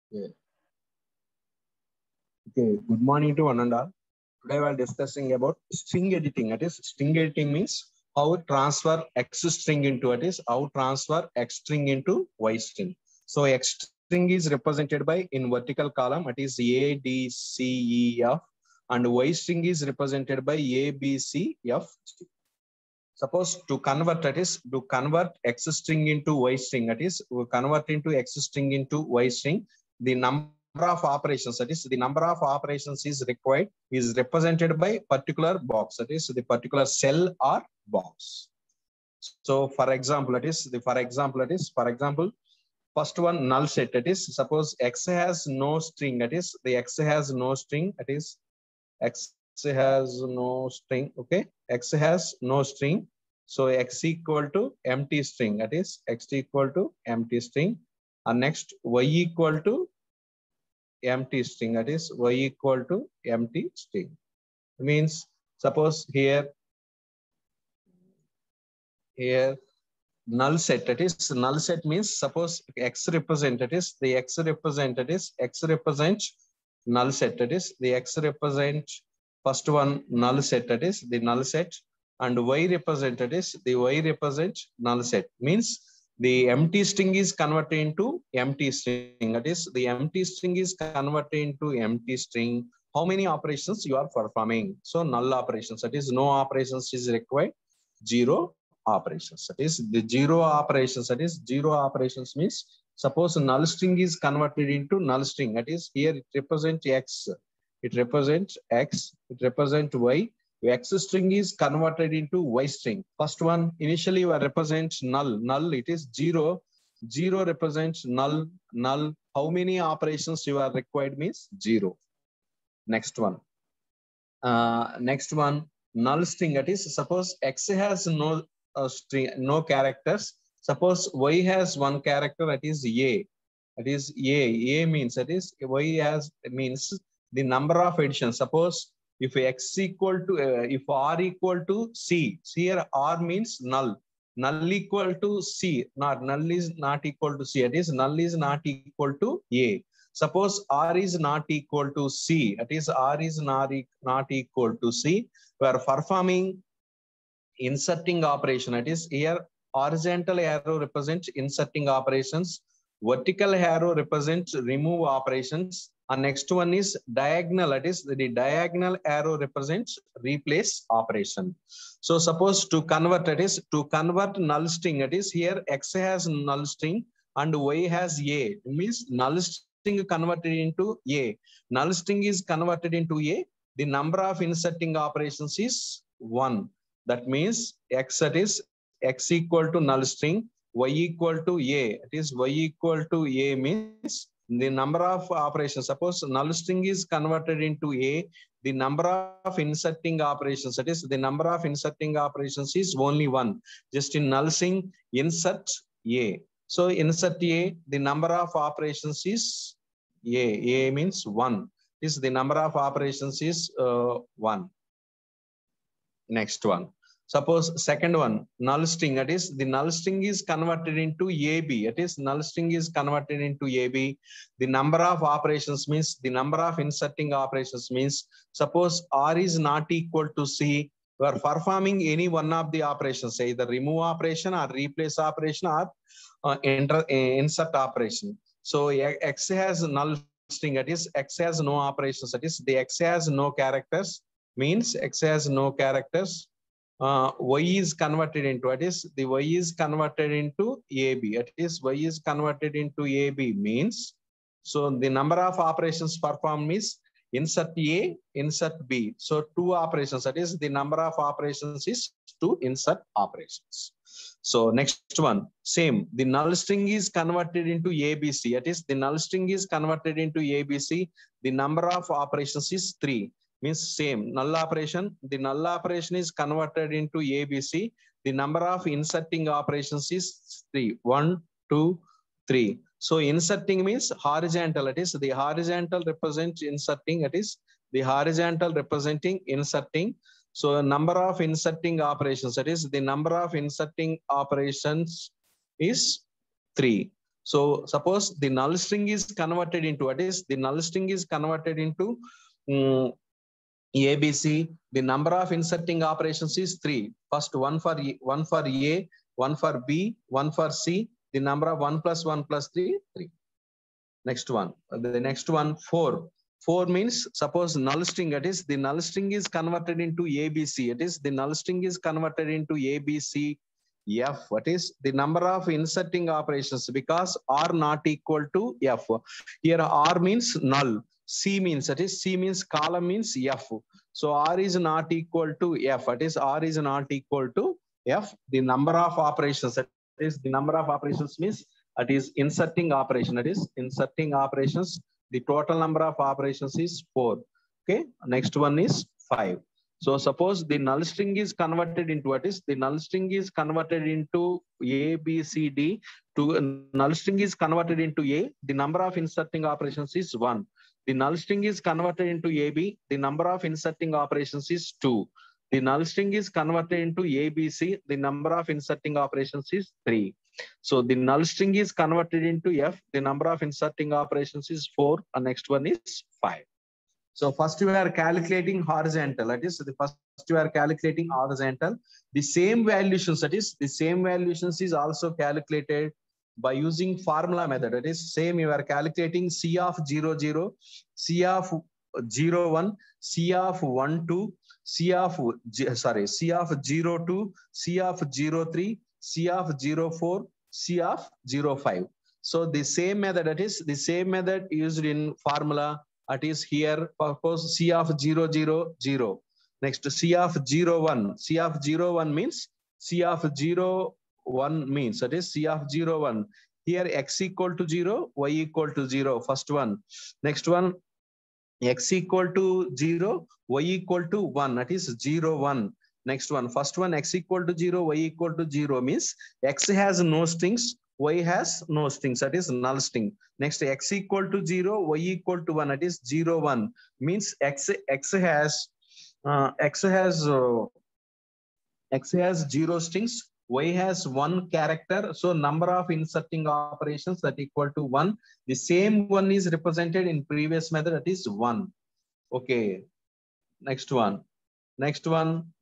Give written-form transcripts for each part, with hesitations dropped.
Yeah. Okay, good morning to one and all. Today we are discussing about string editing. That is, string editing means how transfer X string into it is how transfer X string into Y string. So X string is represented by in vertical column, it is A, D, C, E, F, and Y string is represented by A, B, C, F. Suppose to convert, that is to convert X string into Y string, that is we convert into X string into Y string, the number of operations, that is the number of operations is required, is represented by particular box, that is the particular cell or box. So for example, for example, first one null set, that is suppose X has no string, that is the X has no string, that is X has no string. Okay, X has no string. So X equal to empty string, that is X equal to empty string. And next Y equal to empty string, that is Y equal to empty string. Means suppose here null set, that is null set means suppose X represent, that is the X represent, that is X represents null set, that is the X represent first one null set, that is the null set, and Y represent, that is the Y represent null set. Means the empty string is converted into empty string, that is the empty string is converted into empty string. How many operations you are performing? So null operations, that is no operations is required, zero operations, that is the zero operations, that is zero operations means suppose null string is converted into null string, that is here it represents X, it represents X, it represents Y. X string is converted into Y string. First one initially you represent null, it is zero, zero represents null. How many operations you are required means zero. Next one null string, that is suppose X has no string, no characters. Suppose Y has one character, that is A. That is A means, that is Y has means the number of additions. Suppose if X equal to if R equal to C, here R means null. Null equal to C, not null is not equal to C. It is null is not equal to A. Suppose R is not equal to C, that is R is not equal to C. We are performing inserting operation, that is here horizontal arrow represents inserting operations, vertical arrow represents remove operations, and next one is diagonal, that is the diagonal arrow represents replace operation. So suppose to convert, that is to convert null string, that is here X has null string and Y has A, it means null string converted into A. Null string is converted into A. The number of inserting operations is 1. That means X, that is X equal to null string, Y equal to A. It is Y equal to A means the number of operations. Suppose null string is converted into A, the number of inserting operations, that is the number of inserting operations is only 1. Just in null string, insert A. So insert A, the number of operations is A. A means 1. Is the number of operations is 1. Next one. Suppose second one, null string, that is the null string is converted into AB. It is null string is converted into AB. The number of operations means the number of inserting operations means suppose R is not equal to C. We are performing any one of the operations, either remove operation or replace operation or insert operation. So X has null string, that is X has no operations, that is the X has no characters, means X has no characters. Y is converted into, it is the Y is converted into AB. It is Y is converted into AB means, so the number of operations performed is insert A, insert B. So 2 operations, that is the number of operations is 2 insert operations. So next one, same, the null string is converted into ABC. It is the null string is converted into ABC. The number of operations is 3. Means same null operation, the null operation is converted into ABC. The number of inserting operations is 3. 1, 2, 3. So inserting means horizontal, it is the horizontal represents inserting, it is the horizontal representing inserting. So number of inserting operations, that is the number of inserting operations is 3. So suppose the null string is converted into what is the null string is converted into ABC. The number of inserting operations is 3. First one for A, one for B, one for C. The number of 1 plus 1 plus 3, 3. Next one, the next one, 4. 4 means suppose null string, that is the null string is converted into ABC. It is the null string is converted into ABC F. What is the number of inserting operations? Because R not equal to F. Here R means null. C means, that is C means column means F. So R is not equal to F. That is R is not equal to F. The number of operations, that is the number of operations means that is inserting operation. That is inserting operations. The total number of operations is 4. Okay. Next one is 5. So suppose the null string is converted into what is the null string is converted into A, B, C, D. To null string is converted into A. The number of inserting operations is 1. The null string is converted into AB. The number of inserting operations is 2. The null string is converted into ABC. The number of inserting operations is 3. So the null string is converted into F. The number of inserting operations is 4. And next one is 5. So first we are calculating horizontal. That is the first we are calculating horizontal. The same valuations, that is the same valuations is also calculated by using formula method. That is same you are calculating C of 0, 0, C of 0, 1, C of 1, 2, C of C of 0, 2, C of 0, 3, C of 0, 4, C of 0, 5. So the same method, that is the same method used in formula. It is here, suppose C of 0, 0, 0. Next C of 0, 1. C of 0, 1 means C of 0, 1 means that is C of 0, 1. Here X equal to 0, Y equal to 0. First one. Next one, X equal to 0, Y equal to 1. That is 0, 1. Next one. First one, X equal to 0, Y equal to 0 means X has no strings, Y has no strings. That is null string. Next, X equal to 0, Y equal to 1. That is 0, 1. Means X has X has 0 strings, Y has 1 character. So number of inserting operations that equal to 1. The same one is represented in previous method, that is 1. Okay. Next one. Next one,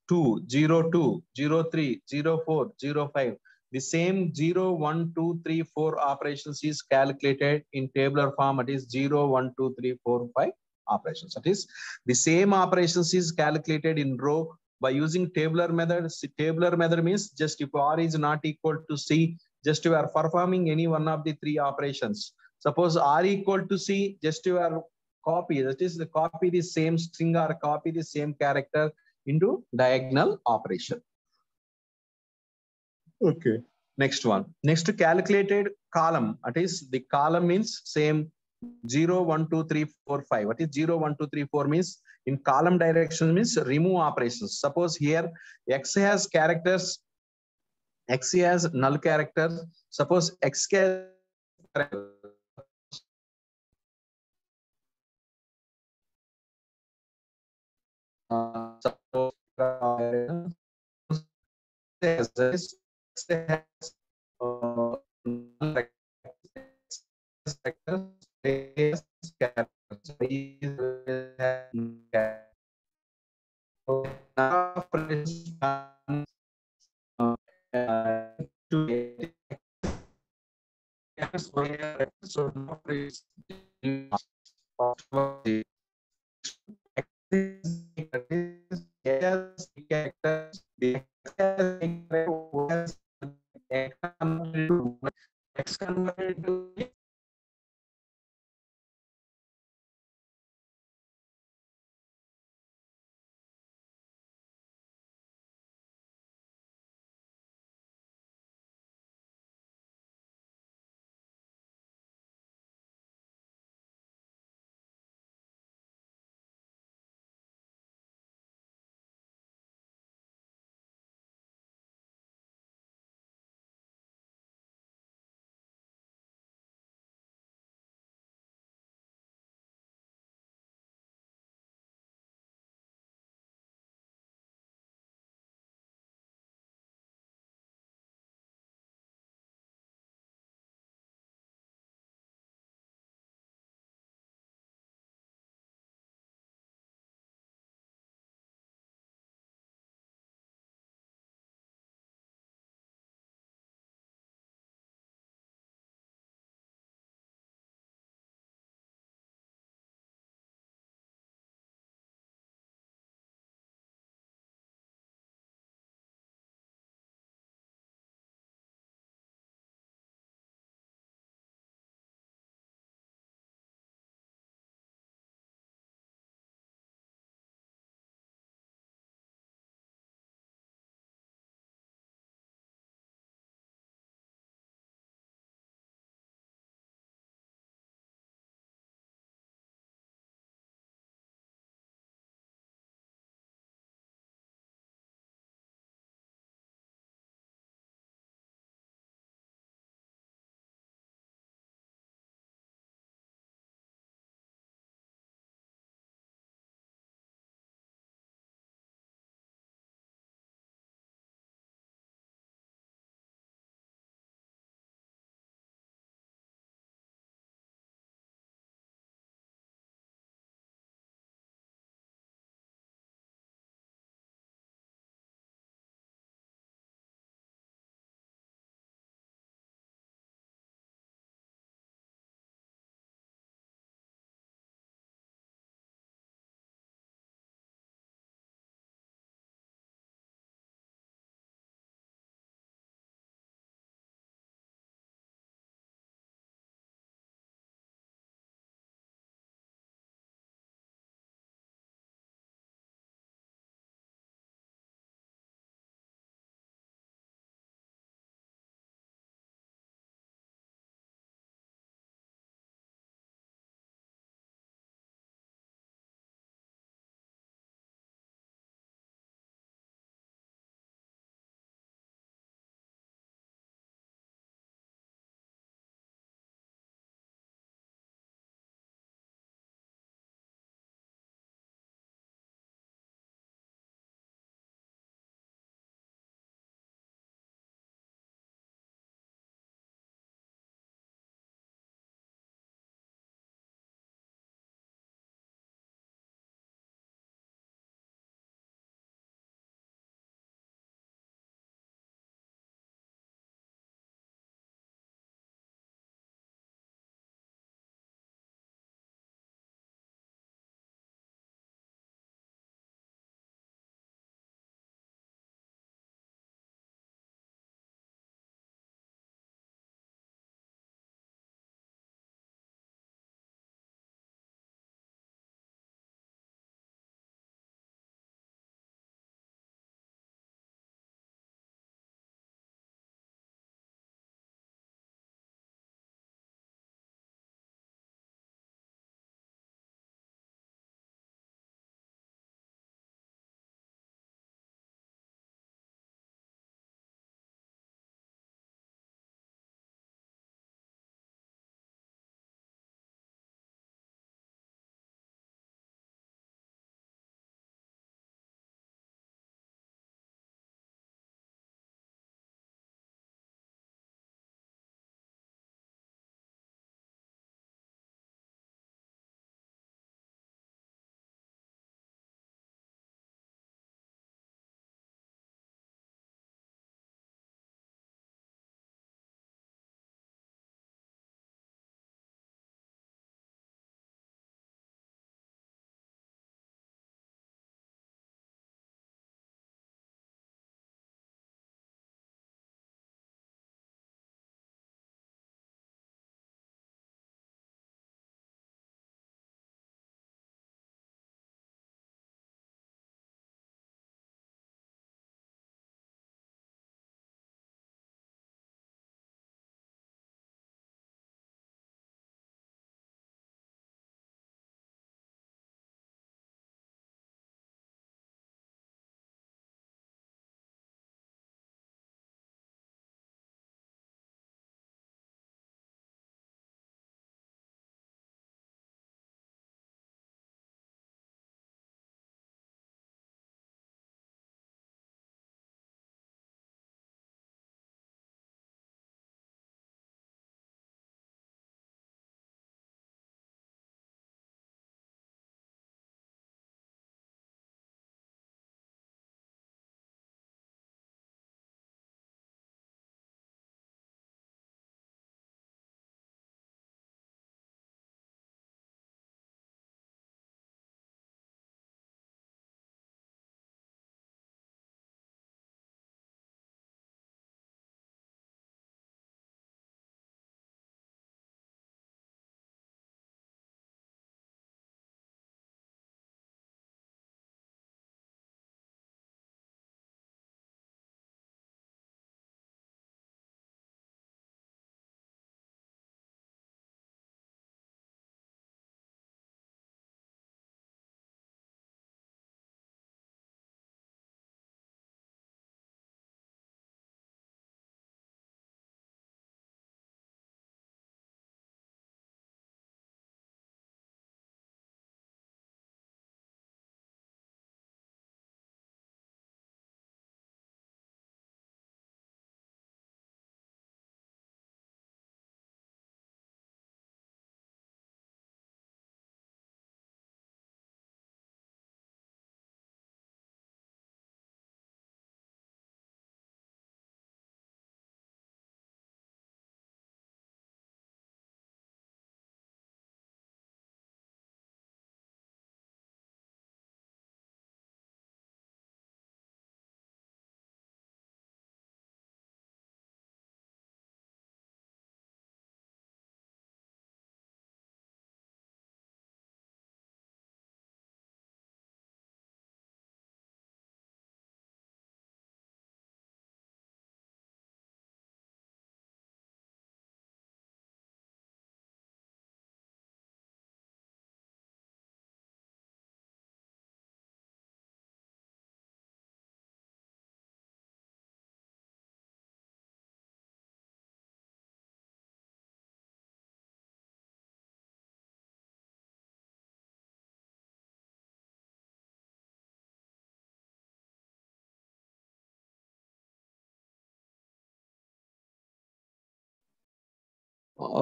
2, 0, 2, 0, 3, 0, 4, 0, 5. The same 0, 1, 2, 3, 4 operations is calculated in tabular form. It is 0, 1, 2, 3, 4, 5 operations. That is the same operations is calculated in row by using tabular method. Tabular method means just if R is not equal to C, just you are performing any one of the 3 operations. Suppose R equal to C, just you are copy, that is the copy the same string or copy the same character into diagonal operation. Okay. Next one. Next calculated column. That is the column means same 0, 1, 2, 3, 4, 5. What is 0, 1, 2, 3, 4 means in column direction means remove operations. Suppose here X has characters, X has null characters. Suppose X has suppose has X converted to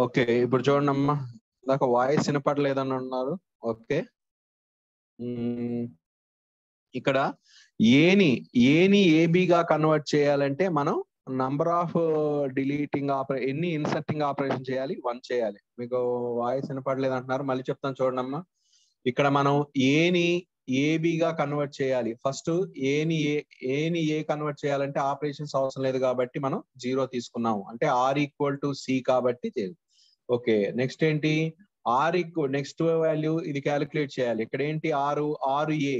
okay, ఇప్పుడు చూడండి అమ్మా, నాకు voice వినపడలేదని అన్నారు. Okay, ఇక్కడ ఏని ఏబిగా convert చేయాలంటే మనం number of deleting ఎన్ని ఇన్సర్టింగ్ ఆపరేషన్ చేయాలి? 1 చేయాలి. మీకు వాయిస్ వినపడలేదు అంటున్నారు, మళ్ళీ చెప్తాను చూడండి అమ్మా. ఇక్కడ మనం ఏని ఏబిగా కన్వర్ట్ చేయాలి. ఫస్ట్ ఏని ఏ కన్వర్ట్ చేయాలంటే ఆపరేషన్స్ అవసరం లేదు కాబట్టి మనం 0 తీసుకున్నాము, అంటే ఆర్ ఈక్వల్ టు సి కాబట్టి. ఓకే, నెక్స్ట్ ఏంటి? నెక్స్ట్ వాల్యూ ఇది క్యాలిక్యులేట్ చేయాలి. ఇక్కడ ఏంటి? ఆరు ఏ,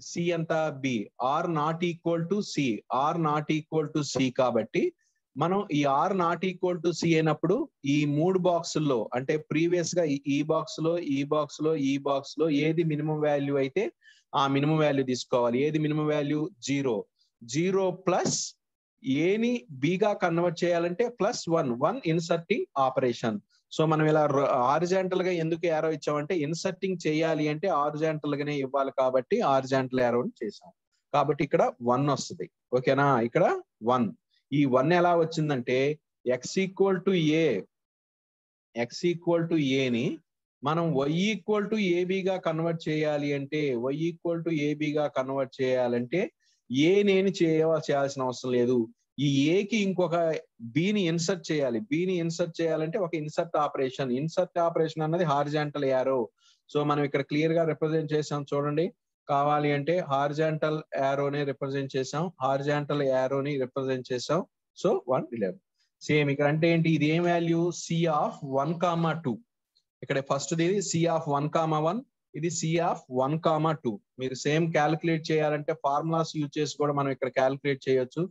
సి ఎంత? B. R not equal to C, R not equal to C కాబట్టి మనం ఈ R not equal to C అయినప్పుడు ఈ 3 బాక్సుల్లో, అంటే ప్రీవియస్ గా ఈ బాక్స్ లో, ఈ బాక్స్ లో, ఈ బాక్స్ లో ఏది మినిమం వాల్యూ అయితే ఆ మినిమం వాల్యూ తీసుకోవాలి. ఏది మినిమం వాల్యూ? 0 ప్లస్ ఏని బిగా కన్వర్ట్ చేయాలంటే +1 ఇన్సర్టింగ్ ఆపరేషన్. సో మనం ఇలా హారిజాంటల్ గా ఎందుకు యారో ఇచ్చామంటే ఇన్సర్టింగ్ చేయాలి అంటే హారిజాంటల్ గానే ఇవ్వాలి కాబట్టి హారిజాంటల్ యారోని చేసాం. కాబట్టి ఇక్కడ 1 వస్తుంది. ఓకేనా? ఇక్కడ 1. ఈ 1 ఎలా వచ్చిందంటే ఎక్స్ ఈక్వల్ టు ఏని మనం y ఈక్వల్ టు ఏబిగా కన్వర్ట్ చేయాలి అంటే ఏ నేను చేయాల్సిన అవసరం లేదు. ఈ ఏకి ఇంకొక బిని ఇన్సర్ట్ చేయాలి. బిని ఇన్సర్ట్ చేయాలంటే ఒక ఇన్సర్ట్ ఆపరేషన్ అన్నది హారిజాంటల్ యారో. సో మనం ఇక్కడ క్లియర్ గా రిప్రజెంట్ చేసాం చూడండి. కావాలి అంటే హారిజాంటల్ యారోని రిప్రజెంట్ చేసాం. సో 111 సేమ్ ఇక్కడ అంటే ఏంటి? ఇది ఏం వాల్యూ? C of 1,2. ఇక్కడ ఫస్ట్ ఇది సి ఆఫ్ 1,1, ఇది సి ఆఫ్ 1,2. మీరు సేమ్ క్యాలిక్యులేట్ చేయాలంటే ఫార్ములాస్ యూజ్ చేసి కూడా మనం ఇక్కడ క్యాలిక్యులేట్ చేయొచ్చు.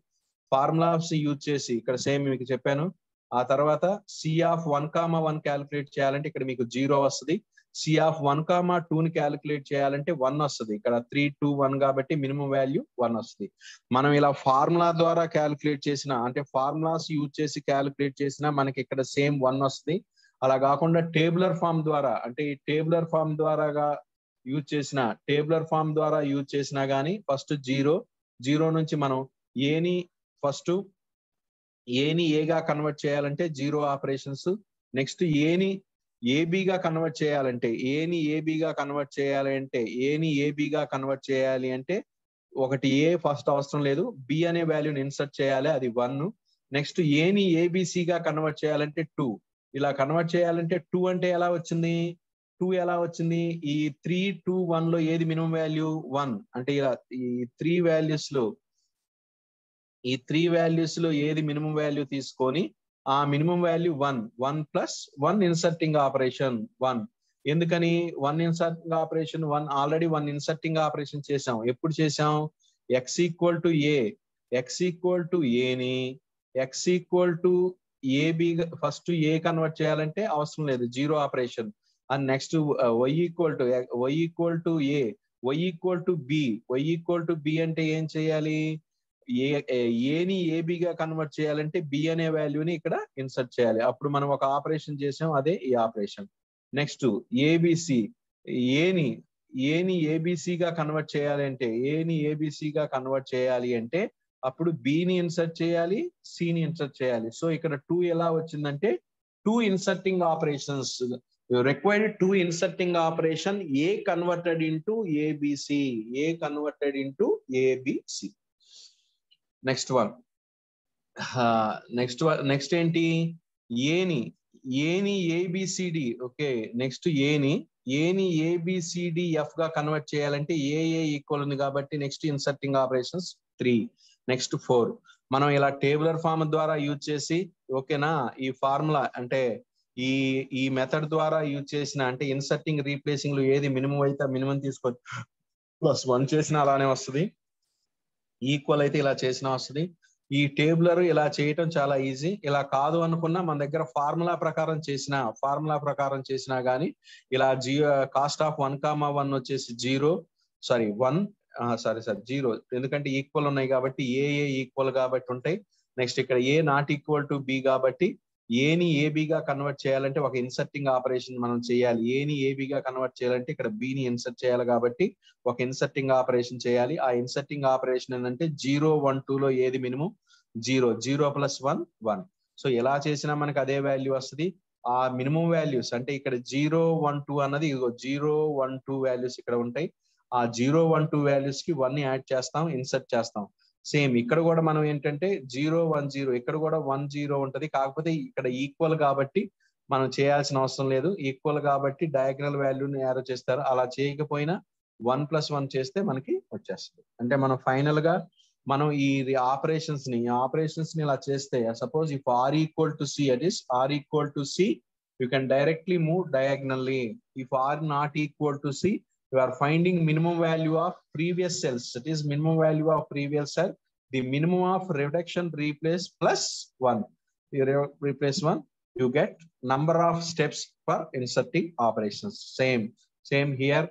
ఫార్ములాస్ యూజ్ చేసి ఇక్కడ సేమ్ మీకు చెప్పాను. ఆ తర్వాత సి ఆఫ్ 1,1 క్యాలిక్యులేట్ చేయాలంటే ఇక్కడ మీకు 0 వస్తుంది. సి ఆఫ్ 1,2 ని క్యాలిక్యులేట్ చేయాలంటే 1 వస్తుంది. ఇక్కడ 3, 2, 1 కాబట్టి మినిమం వాల్యూ 1 వస్తుంది. మనం ఇలా ఫార్ములా ద్వారా క్యాలిక్యులేట్ చేసిన, అంటే ఫార్ములాస్ యూజ్ చేసి క్యాలిక్యులేట్ చేసినా మనకి ఇక్కడ సేమ్ 1 వస్తుంది. అలా కాకుండా టేబులర్ ఫామ్ ద్వారా, అంటే ఈ టేబులర్ ఫామ్ ద్వారా యూజ్ చేసినా గానీ ఫస్ట్ 0 నుంచి మనం ఏని ఏగా కన్వర్ట్ చేయాలంటే 0 ఆపరేషన్స్. నెక్స్ట్ ఏని ఏబిగా కన్వర్ట్ చేయాలి అంటే ఒకటి ఏ ఫస్ట్ అవసరం లేదు, బి అనే వాల్యూని ఇన్సర్ట్ చేయాలి, అది 1. నెక్స్ట్ ఏని ఏబిసిగా కన్వర్ట్ చేయాలంటే 2. ఇలా కన్వర్ట్ చేయాలంటే 2 అంటే ఎలా వచ్చింది? ఈ 3, 2, 1 లో ఏది మినిమం వాల్యూ? 1. అంటే ఇలా ఈ 3 వాల్యూస్ లో ఏది మినిమం వాల్యూ తీసుకొని ఆ minimum value 1 plus 1 inserting operation 1. ఎందుకని 1 inserting operation? 1 already 1 inserting operation చేసాం. ఎప్పుడు చేసాం? ఎక్స్ ఈక్వల్ టు ఏని X equal to A B first A convert చేయాలంటే అవసరం లేదు, 0 operation. And next Y equal to A, Y equal to B అంటే ఏం చేయాలి? ఏని ఏబిగా కన్వర్ట్ చేయాలంటే బి అనే వాల్యూని ఇక్కడ ఇన్సర్ట్ చేయాలి. అప్పుడు మనం ఒక ఆపరేషన్ చేసాం, అదే ఈ ఆపరేషన్. నెక్స్ట్ ఏబిసి, ఏని ఏబిసిగా కన్వర్ట్ చేయాలి అంటే అప్పుడు బిని ఇన్సర్ట్ చేయాలి, సిని ఇన్సర్ట్ చేయాలి. సో ఇక్కడ 2 ఎలా వచ్చిందంటే 2 inserting operations required, 2 inserting operation, A converted into ABC. Next one. Next ఏంటి? ఏని ABCD. ఓకే, నెక్స్ట్ ఏని ABCDF గా కన్వర్ట్ చేయాలంటే ఏ ఈక్వల్ ఉంది కాబట్టి నెక్స్ట్ ఇన్సర్టింగ్ ఆపరేషన్స్ 3. నెక్స్ట్ 4. మనం ఇలా టేబులర్ ఫామ్ ద్వారా యూజ్ చేసి, ఓకేనా, ఈ ఫార్ములా అంటే ఈ మెథడ్ ద్వారా యూజ్ చేసిన, అంటే ఇన్సర్టింగ్ రీప్లేసింగ్ లో ఏది మినిమం అయితే మినిమం తీసుకొని +1 చేసిన అలానే వస్తుంది, ఈక్వల్ అయితే ఇలా చేసినా వస్తుంది. ఈ టేబులర్ ఇలా చేయటం చాలా ఈజీ. ఇలా కాదు అనుకున్నా మన దగ్గర ఫార్ములా ప్రకారం చేసినా గానీ ఇలా కాస్ట్ ఆఫ్ 1,1 వచ్చేసి 0, ఎందుకంటే ఈక్వల్ ఉన్నాయి కాబట్టి ఏ ఈక్వల్ కాబట్టి ఉంటాయి. నెక్స్ట్ ఇక్కడ ఏ నాట్ ఈక్వల్ టు బి కాబట్టి ఏని ఏబిగా కన్వర్ట్ చేయాలంటే ఒక ఇన్సర్టింగ్ ఆపరేషన్ మనం చేయాలి. ఏని ఏబిగా కన్వర్ట్ చేయాలంటే ఇక్కడ బిని ఇన్సర్ట్ చేయాలి కాబట్టి ఒక ఇన్సర్టింగ్ ఆపరేషన్ చేయాలి. ఆ ఇన్సర్టింగ్ ఆపరేషన్ ఏంటంటే 0, 1, 2 లో ఏది మినిమం? 0 + 1 1. సో ఎలా చేసినా మనకి అదే వాల్యూ వస్తుంది. ఆ మినిమం వాల్యూస్ అంటే ఇక్కడ 0, 1, 2 అన్నది 0, 1, 2 వాల్యూస్ ఇక్కడ ఉంటాయి. ఆ 0, 1, 2 వాల్యూస్ కి 1 యాడ్ చేస్తాం, ఇన్సర్ట్ చేస్తాం. సేమ్ ఇక్కడ కూడా మనం ఏంటంటే 0, 1, 0 ఇక్కడ కూడా 1, 0 ఉంటది. కాకపోతే ఇక్కడ ఈక్వల్ కాబట్టి మనం చేయాల్సిన అవసరం లేదు. ఈక్వల్ కాబట్టి డయాగ్నల్ వాల్యూని యారో చేస్తారు. అలా చేయకపోయినా 1 + 1 చేస్తే మనకి వచ్చేస్తుంది. అంటే మనం ఫైనల్ గా మనం ఈ ఆపరేషన్స్ ని ఇలా చేస్తే suppose if R equal to C at is R equal to C you can directly move diagonally. If R not equal to C you are finding minimum value of previous cells. That is minimum value of previous cell. The minimum of reduction replace plus 1. You replace 1, you get number of steps for inserting operations. Same here.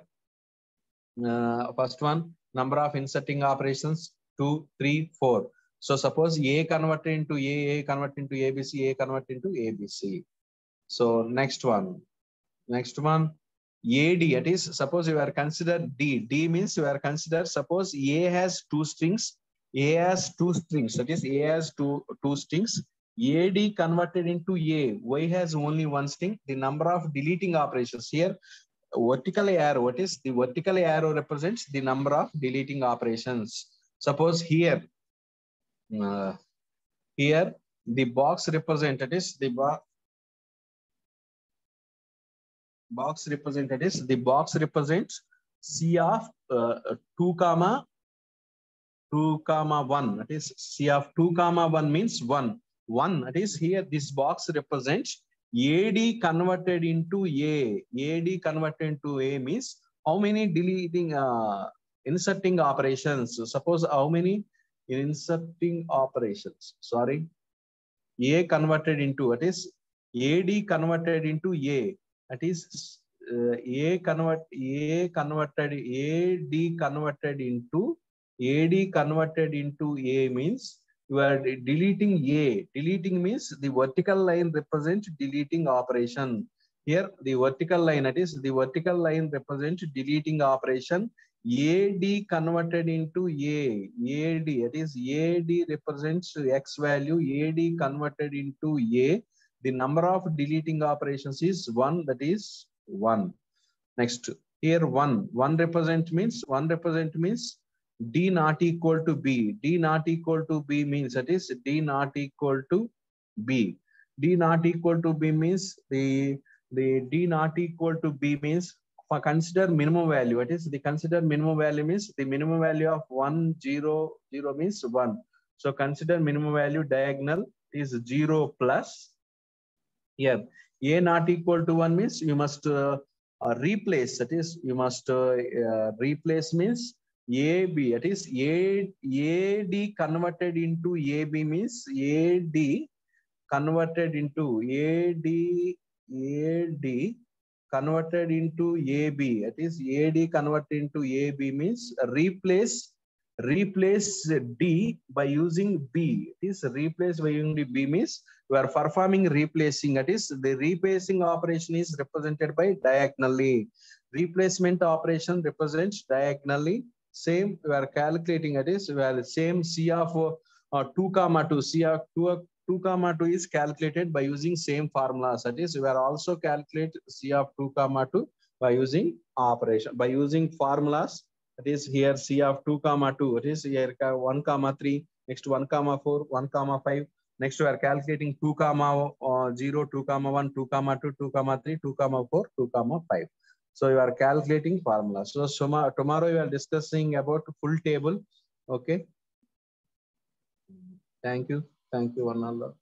First one, number of inserting operations 2, 3, 4. So suppose A converted into A converted into ABC, A converted into ABC. So next one. AD, that is suppose you are considered D means you are considered, suppose A has two strings, that is A has two strings, AD converted into A, Y has only one string. The number of deleting operations here, vertical arrow, what is the vertical arrow represents the number of deleting operations. Suppose here the box represent, that is the box represents C of 2, 1. That is C of 2, 1 means 1. That is here this box represents AD converted into A. AD converted into A means how many deleting inserting operations. Suppose how many inserting operations. Sorry, A converted into, that is AD converted into A. That is AD converted into A means you are deleting A. Deleting means the vertical line represents deleting operation. Here the vertical line, that is the vertical line represents deleting operation. AD converted into A. AD, that is AD represents X value. AD converted into A. The number of deleting operations is 1, that is 1. Next, here 1 represent means D not equal to B. D not equal to B means, that is D not equal to B. D not equal to B means the D not equal to B means for consider minimum value. It is the consider minimum value means the minimum value of 1, 0, 0 means 1. So consider minimum value diagonal is 0 plus. Here A not equal to 1 means you must replace, that is you must replace means AB, that is AD converted into AB means AD converted into AB, that is AD converted into AB means replace D by using B. It is replace by using B means we are performing replacing, that is the replacing operation is represented by diagonally. Replacement operation represents diagonally. Same we are calculating, that is we are same C of 2, 2. C of 2, 2 is calculated by using same formulas. That is we are also calculate C of 2, 2 by using operation, by using formulas. That is here C of 2, 2. It is here 1, 3. Next 1, 4, 1, 5. Next we are calculating 2, 0, 2, 1, 2, 2, 2, 3, 2, 4, 2, 5. So you are calculating formulas. So tomorrow you are discussing about full table. Okay. Thank you. Thank you, one Allah.